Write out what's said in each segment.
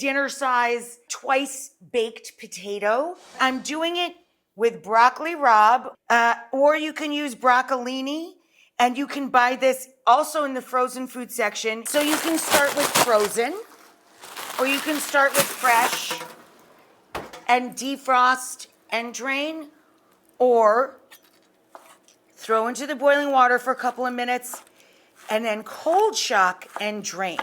dinner size, twice baked potato. I'm doing it with broccoli rabe, or you can use broccolini, and you can buy this also in the frozen food section. So you can start with frozen, or you can start with fresh and defrost and drain, or throw into the boiling water for a couple of minutes and then cold shock and drain.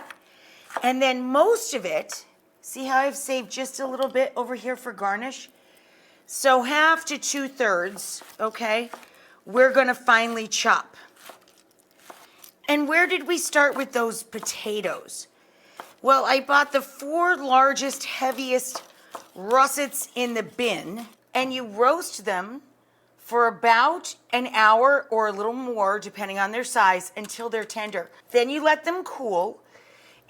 And then most of it, see how I've saved just a little bit over here for garnish? So 1/2 to 2/3, okay, we're gonna finely chop. And where did we start with those potatoes? Well, I bought the 4 largest, heaviest russets in the bin, and you roast them for about an hour or a little more, depending on their size, until they're tender. Then you let them cool,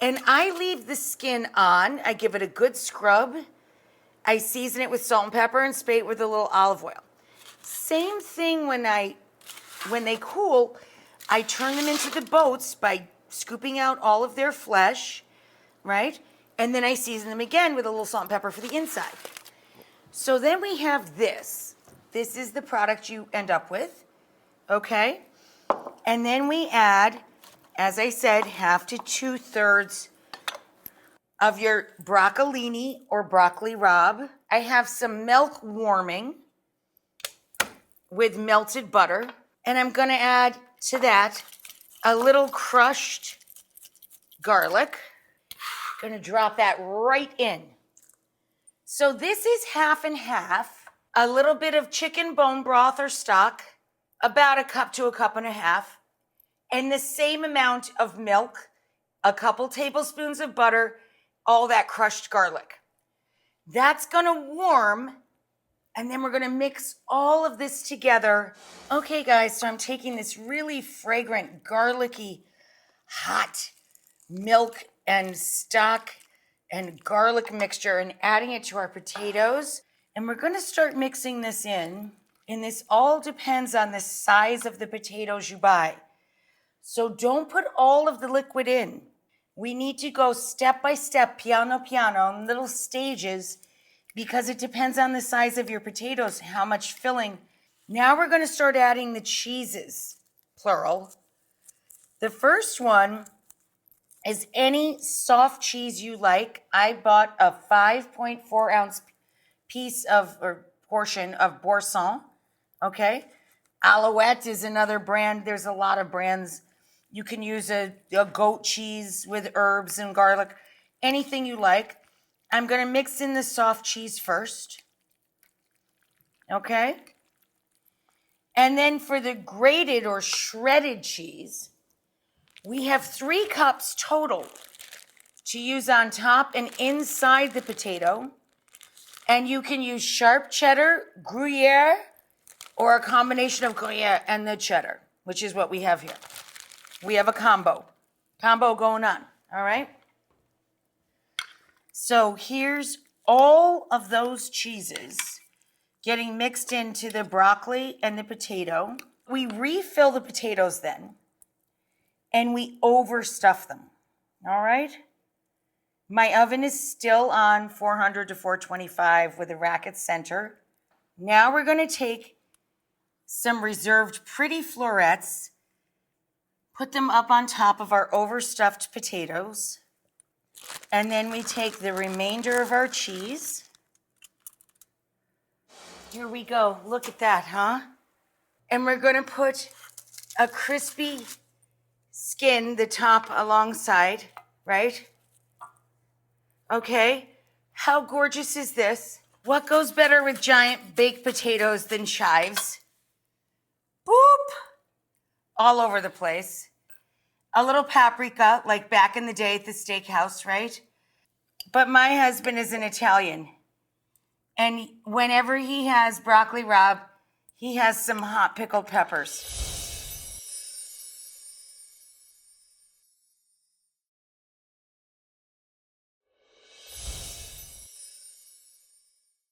and I leave the skin on. I give it a good scrub. I season it with salt and pepper and spray it with a little olive oil. Same thing when they cool, I turn them into the boats by scooping out all of their flesh, right? And then I season them again with a little salt and pepper for the inside. So then we have this. This is the product you end up with, okay? And then we add, as I said, 1/2 to 2/3 of your broccolini or broccoli rabe. I have some milk warming with melted butter. And I'm gonna add to that a little crushed garlic. Gonna drop that right in. So this is 1/2 and 1/2. A little bit of chicken bone broth or stock, about 1 cup to 1.5 cups, and the same amount of milk, a couple tablespoons of butter, all that crushed garlic. That's gonna warm, and then we're gonna mix all of this together. Okay, guys, so I'm taking this really fragrant, garlicky, hot milk and stock and garlic mixture and adding it to our potatoes. And we're gonna start mixing this in, and this all depends on the size of the potatoes you buy. So don't put all of the liquid in. We need to go step by step, piano piano, in little stages, because it depends on the size of your potatoes, how much filling. Now we're gonna start adding the cheeses, plural. The first one is any soft cheese you like. I bought a 5.4 ounce piece of or portion of Boursin, okay? Alouette is another brand. There's a lot of brands. You can use a goat cheese with herbs and garlic, anything you like. I'm gonna mix in the soft cheese first, okay? And then for the grated or shredded cheese, we have 3 cups total to use on top and inside the potato. And you can use sharp cheddar, Gruyere, or a combination of Gruyere and the cheddar, which is what we have here. We have a combo going on, all right? So here's all of those cheeses getting mixed into the broccoli and the potato. We refill the potatoes then, and we overstuff them, all right? My oven is still on 400 to 425 with a racket center. Now we're going to take some reserved pretty florets, put them up on top of our overstuffed potatoes, and then we take the remainder of our cheese. Here we go. Look at that, huh? And we're going to put a crispy skin, the top alongside, right? Okay, how gorgeous is this? What goes better with giant baked potatoes than chives? Boop! All over the place. A little paprika, like back in the day at the steakhouse, right? But my husband is an Italian. And whenever he has broccoli rabe, he has some hot pickled peppers.